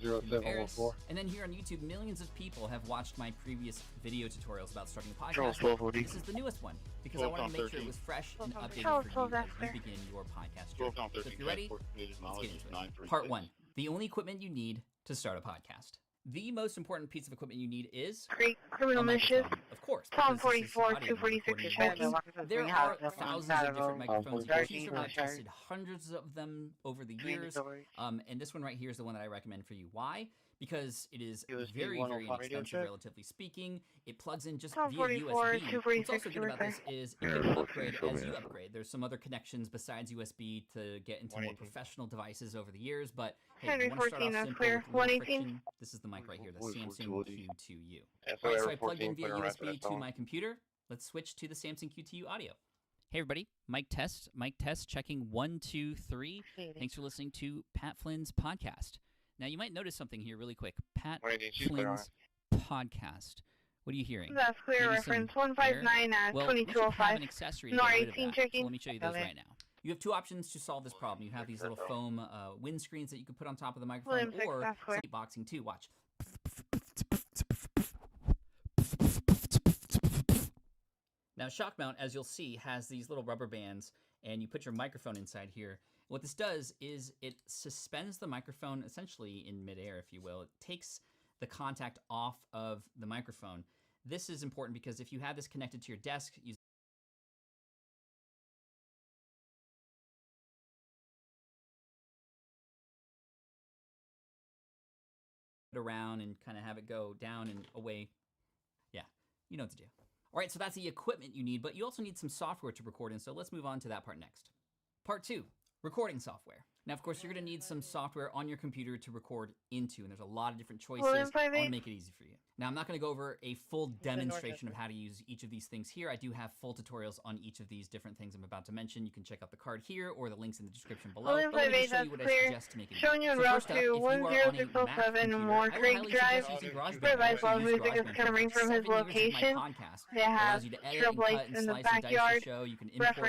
0714. And then here on YouTube, millions of people have watched my previous video tutorials about starting a podcast. This is the newest one because I wanted to make sure it was fresh and updated for you as you begin your podcast journey. So if you're ready, let's get into it. Part 1, the only equipment you need to start a podcast. The most important piece of equipment you need is criminal mischief. Of course. Tom 44, 246 tracking. There are thousands of different microphones. I've tested hundreds of them over the years. And this one right here is the one that I recommend for you. Why? Because it is very, very inexpensive, relatively speaking. It plugs in just via USB. What's also good about this is it can upgrade as you upgrade. There's some other connections besides USB to get into more professional devices over the years, but hey, if you want to start off simple with little friction, this is the mic right here, the Samsung Q2U. All right, so I plugged in via USB to my computer. Let's switch to the Samsung Q2U audio. Hey everybody, mic test, checking 1, 2, 3. Thanks for listening to Pat Flynn's podcast. Now, you might notice something here really quick. Pat Flynn's podcast. What are you hearing? That's clear. Maybe Reference 159 well, 2205. have an accessory to get rid of that. So let me show you those right now. You have two options to solve this problem. You have these little foam windscreens that you can put on top of the microphone, or boxing too. Watch. Now, shock mount, as you'll see, has these little rubber bands, and you put your microphone inside here. What this does is it suspends the microphone essentially in midair, if you will. It takes the contact off of the microphone. This is important because if you have this connected to your desk, you it around and kind of have it go down and away. Yeah, you know what to do. All right, so that's the equipment you need, but you also need some software to record in, so let's move on to that part next. Part 2. Recording software. Now, of course, you're going to need some software on your computer to record into, and there's a lot of different choices. I want to make it easy for you. Now, I'm not going to go over a full demonstration of how to use each of these things here. I do have full tutorials on each of these different things I'm about to mention. You can check out the card here or the links in the description below. But let me just show you what I suggest to make it easy. Showing you route to 10607 Moore Creek Drive. Supervised while music is coming from his location. They have strobe lights in the backyard. Reference